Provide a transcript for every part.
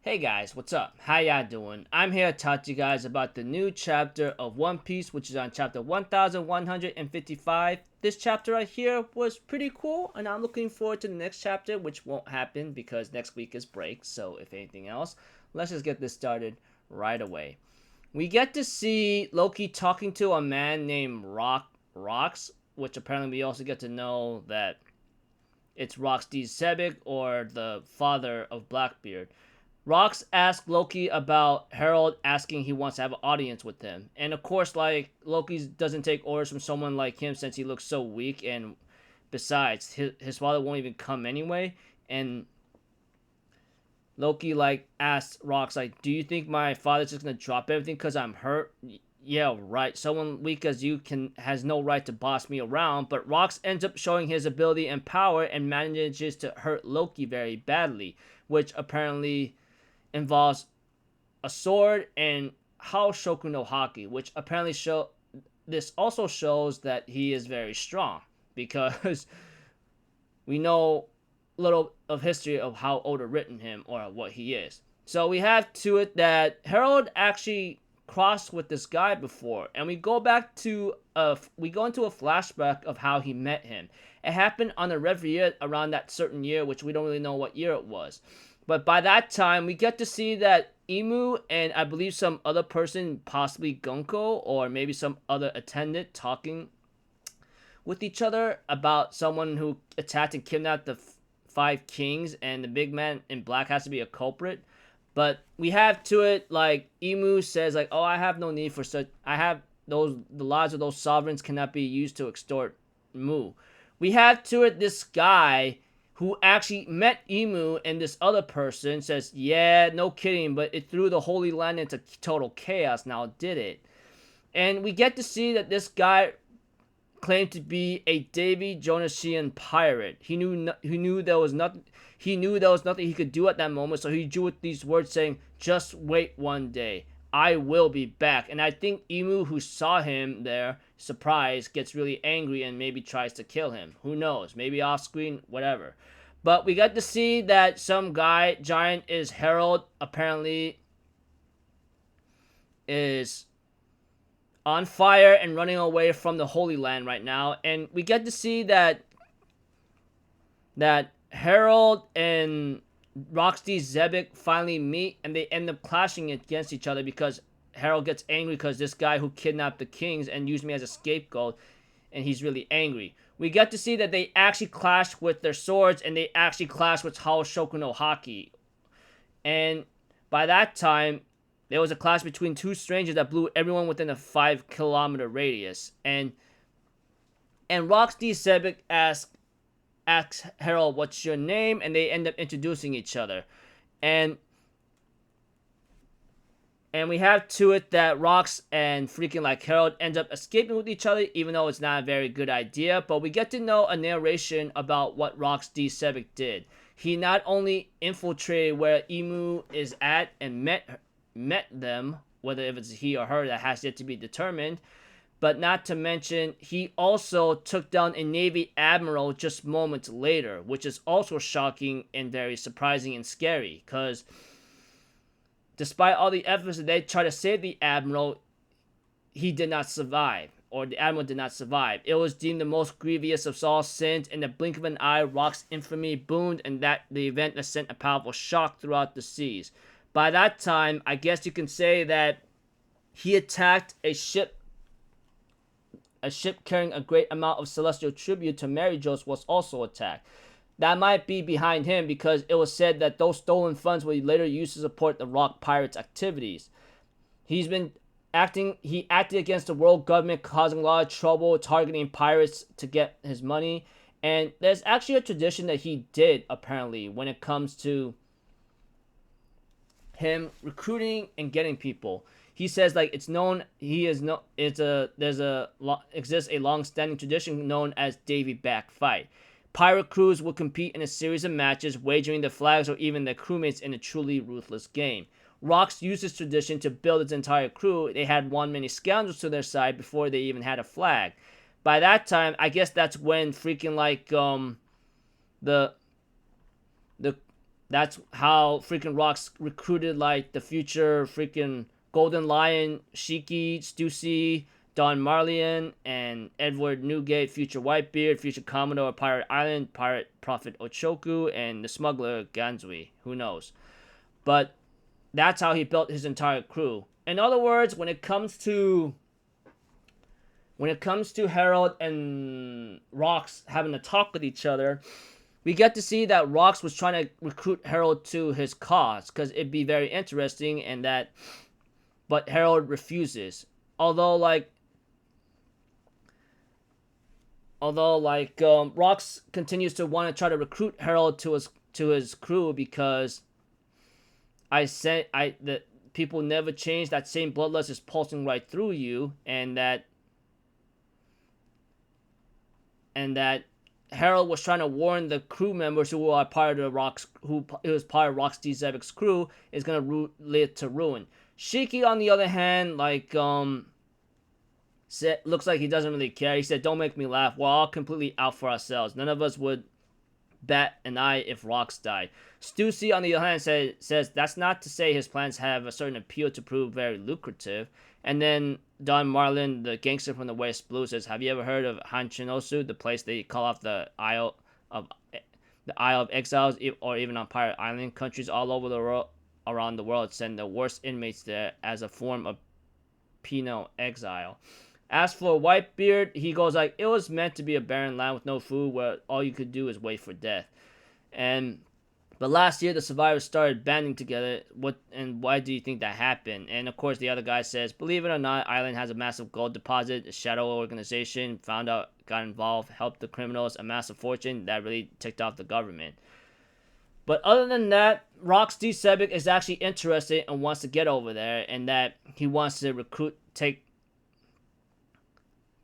Hey guys, what's up? How y'all doing? I'm here to talk to you guys about the new chapter of One Piece, which is on chapter 1155. This chapter right here was pretty cool, and I'm looking forward to the next chapter, which won't happen because next week is break. So, if anything else, let's just get this started right away. We get to see Loki talking to a man named Rocks, which apparently we also get to know that it's Rocks D. Xebec, or the father of Blackbeard. Rox asks Loki about Harold asking he wants to have an audience with him. And of course, like, Loki doesn't take orders from someone like him since he looks so weak. And besides, his father won't even come anyway. And Loki, like, asks Rox, like, do you think my father's just going to drop everything because I'm hurt? Yeah, right. Someone weak as you has no right to boss me around. But Rox ends up showing his ability and power and manages to hurt Loki very badly. Which apparently involves a sword and How Shoku no Haki, which apparently this also shows that he is very strong because we know little of history of how Oda written him or what he is. So we have to it that Harold actually crossed with this guy before, and we go into a flashback of how he met him. It happened on a Reverie around that certain year, which we don't really know what year it was. But by that time, we get to see that Emu and I believe some other person, possibly Gunko or maybe some other attendant, talking with each other about someone who attacked and kidnapped the five kings, and the big man in black has to be a culprit. But we have to it, like, Emu says, like, oh, I have no need for such, the lives of those sovereigns cannot be used to extort Mu. We have to it, this guy who actually met Emu and this other person says, yeah, no kidding, but it threw the Holy Land into total chaos, now did it? And we get to see that this guy claimed to be a Davy Jonasian pirate. He knew there was nothing he could do at that moment, so he drew with these words saying, just wait one day, I will be back. And I think Emu, who saw him there, surprised, gets really angry and maybe tries to kill him. Who knows? Maybe off screen, whatever. But we got to see that some guy, giant is Harold, apparently is on fire and running away from the Holy Land right now. And we get to see that Harold and Roxy Xebec finally meet, and they end up clashing against each other because Harold gets angry because this guy who kidnapped the kings and used me as a scapegoat, and he's really angry. We get to see that they actually clash with their swords, and they actually clash with How Shoku no Haki. And by that time, there was a clash between two strangers that blew everyone within a 5-kilometer radius. And Roxy Xebec asks Harold, what's your name? And they end up introducing each other. And we have to it that Rox and freaking like Harold end up escaping with each other, even though it's not a very good idea. But we get to know a narration about what Rox D. Xebec did. He not only infiltrated where Emu is at and met them, whether if it's he or her, that has yet to be determined. But not to mention, he also took down a Navy admiral just moments later, which is also shocking and very surprising and scary, because despite all the efforts that they tried to save the admiral, he did not survive, or the admiral did not survive. It was deemed the most grievous of all sins. In the blink of an eye, Rock's infamy boomed, and that the event that sent a powerful shock throughout the seas. By that time, I guess you can say that he attacked a ship carrying a great amount of celestial tribute to Mary Geoise was also attacked. That might be behind him because it was said that those stolen funds were later used to support the Rock Pirates' activities. He acted against the world government, causing a lot of trouble, targeting pirates to get his money. And there's actually a tradition that he did, apparently, when it comes to him recruiting and getting people. He says, like, exists a long-standing tradition known as Davy Back Fight. Pirate crews will compete in a series of matches, wagering their flags or even their crewmates in a truly ruthless game. Rox used this tradition to build its entire crew. They had won many scoundrels to their side before they even had a flag. By that time, I guess that's when freaking like the That's how freaking Rocks recruited like the future freaking Golden Lion, Shiki, Stussy, Don Marlian, and Edward Newgate, future Whitebeard, future Commodore Pirate Island, Pirate Prophet Ochoku, and the smuggler Ganzui. Who knows? But that's how he built his entire crew. In other words, when it comes to Harold and Rocks having to talk with each other, we get to see that Rocks was trying to recruit Harold to his cause because it'd be very interesting, but Harold refuses. Although Rocks continues to want to try to recruit Harold to his crew because the people never change. That same bloodlust is pulsing right through you, and that Harold was trying to warn the crew members who are part of Rocks D. Xebec's crew is gonna lead to ruin. Shiki, on the other hand, looks like he doesn't really care. He said, "Don't make me laugh. We're all completely out for ourselves. None of us would bat an eye if Rocks died." Stussy, on the other hand, says that's not to say his plans have a certain appeal to prove very lucrative. And then Don Marlin, the gangster from the West Blue, says, "Have you ever heard of Hanchinosu, the place they call off the Isle of Exiles, or even on Pirate Island? Countries all over the world, around the world, send the worst inmates there as a form of penal exile." As for Whitebeard, he goes like, "It was meant to be a barren land with no food where all you could do is wait for death." But last year, the survivors started banding together. Why do you think that happened? And of course, the other guy says, "Believe it or not, Island has a massive gold deposit. A shadow organization found out, got involved, helped the criminals, a massive fortune that really ticked off the government." But other than that, Rocks D. Xebec is actually interested and wants to get over there, and that he wants to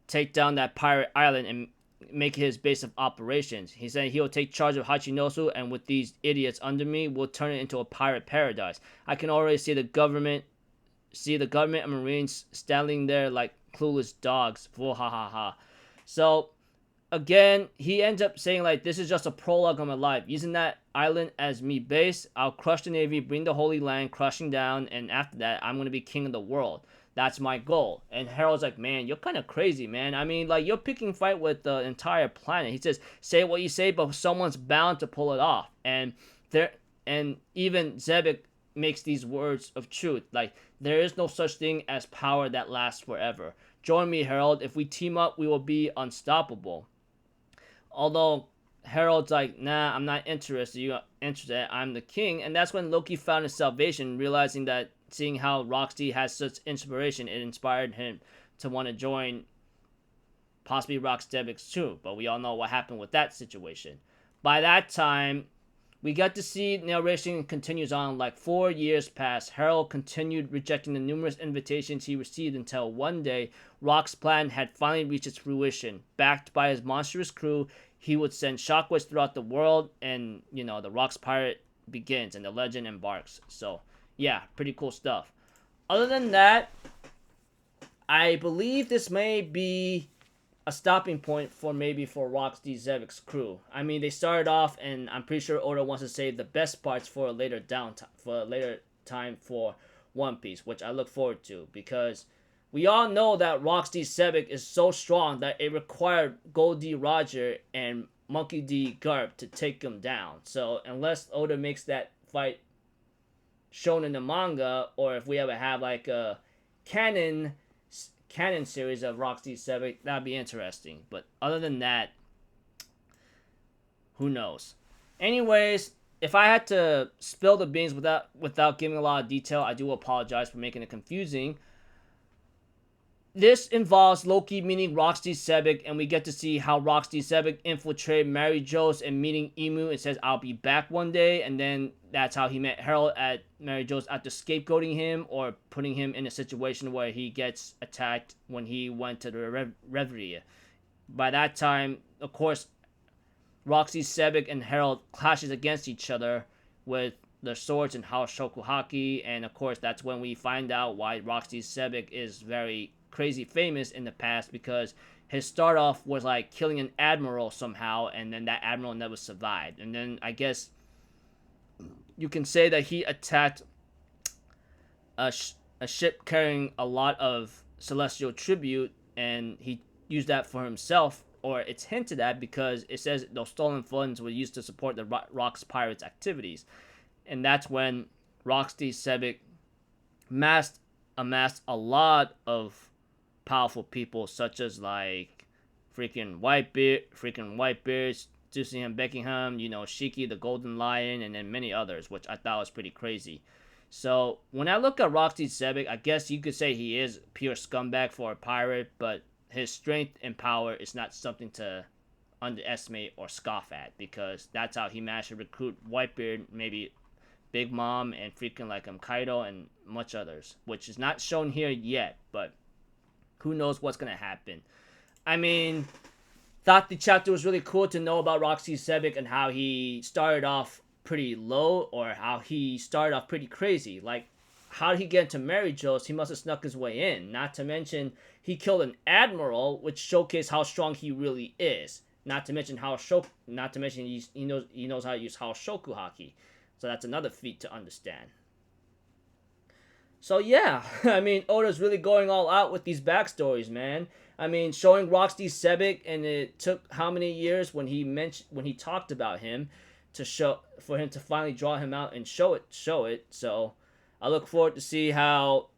take down that pirate island and make it his base of operations. He said he'll take charge of Hachinosu, and with these idiots under me, we'll turn it into a pirate paradise. I can already see the government and Marines standing there like clueless dogs. Ha. So again, he ends up saying like, "This is just a prologue of my life. Using that island as me base, I'll crush the Navy, bring the Holy Land crushing down, and after that, I'm gonna be king of the world. That's my goal." And Harold's like, "Man, you're kind of crazy, man. I mean, like, you're picking fight with the entire planet." He says, "Say what you say, but someone's bound to pull it off." And even Xebec makes these words of truth. Like, there is no such thing as power that lasts forever. Join me, Harold. If we team up, we will be unstoppable. Although Harold's like, "Nah, I'm not interested. You're interested. I'm the king." And that's when Loki found his salvation, realizing that seeing how Roxy has such inspiration, it inspired him to want to join possibly Rox Xebec's too. But we all know what happened with that situation. By that time, we get to see narration continues on. Like 4 years passed. Harold continued rejecting the numerous invitations he received until one day, Rock's plan had finally reached its fruition. Backed by his monstrous crew, he would send shockwaves throughout the world, and the Rock's pirate begins and the legend embarks. So yeah, pretty cool stuff. Other than that, I believe this may be a stopping point for Rox D. Xebec's crew. I mean, they started off, and I'm pretty sure Oda wants to save the best parts for a later time for One Piece, which I look forward to, because we all know that Rox D. Xebec is so strong that it required Gold D. Roger and Monkey D. Garp to take him down. So unless Oda makes that fight shown in the manga, or if we ever have like a canon series of Rox D. Xebec, that'd be interesting. But other than that, who knows? Anyways, if I had to spill the beans without giving a lot of detail, I do apologize for making it confusing. This involves Loki meeting Rox D. Xebec, and we get to see how Rox D. Xebec infiltrated Mary Geoise and meeting Emu and says, "I'll be back one day." And then that's how he met Harold at Mary Geoise after scapegoating him or putting him in a situation where he gets attacked when he went to the Reverie. By that time, of course, Rox D. Xebec and Harold clashes against each other with their swords and House Shokuhaki, and of course that's when we find out why Rox D. Xebec is very crazy famous in the past, because his start off was like killing an admiral somehow, and then that admiral never survived. And then I guess you can say that he attacked a ship carrying a lot of celestial tribute, and he used that for himself, or it's hinted at because it says those stolen funds were used to support the Rock's pirates' activities, and that's when Roxy Xebec amassed a lot of powerful people, such as like freaking Whitebeard, Jusian Beckingham, Shiki the Golden Lion, and then many others, which I thought was pretty crazy. So when I look at Roxy Xebec, I guess you could say he is pure scumbag for a pirate, but his strength and power is not something to underestimate or scoff at, because that's how he managed to recruit Whitebeard, maybe Big Mom, and freaking like Kaido and much others, which is not shown here yet, but who knows what's gonna happen. I mean, thought the chapter was really cool to know about Roxy Xebec and how he started off pretty low, or how he started off pretty crazy. Like, how did he get into Mary Geoise? He must have snuck his way in. Not to mention, he killed an admiral, which showcased how strong he really is. Not to mention he knows how to use Shoku Haki. So that's another feat to understand. So yeah, I mean, Oda's really going all out with these backstories, man. I mean, showing Roxy Xebec, and it took how many years when he talked about him for him to finally draw him out and show it. So I look forward to see how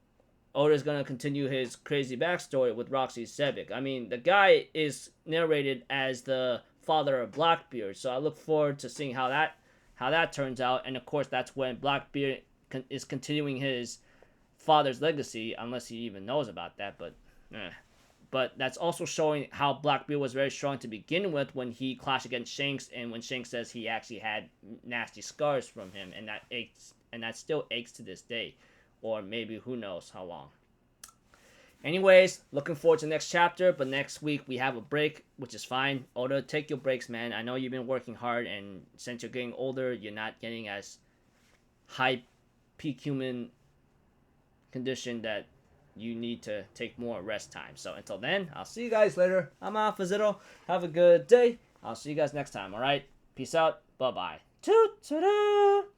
Oda's gonna continue his crazy backstory with Roxy Xebec. I mean, the guy is narrated as the father of Blackbeard, so I look forward to seeing how that turns out. And of course, that's when Blackbeard is continuing his father's legacy, unless he even knows about that. But that's also showing how Blackbeard was very strong to begin with when he clashed against Shanks, and when Shanks says he actually had nasty scars from him, and that still aches to this day, or maybe who knows how long. Anyways, looking forward to the next chapter, but next week we have a break, which is fine. Oda, take your breaks, man. I know you've been working hard, and since you're getting older, you're not getting as high peak human condition that you need to take more rest time. So until then, I'll see you guys later. I'm Alpha Zero. Have a good day. I'll see you guys next time, alright? Peace out. Bye-bye. Toot-toot-toot.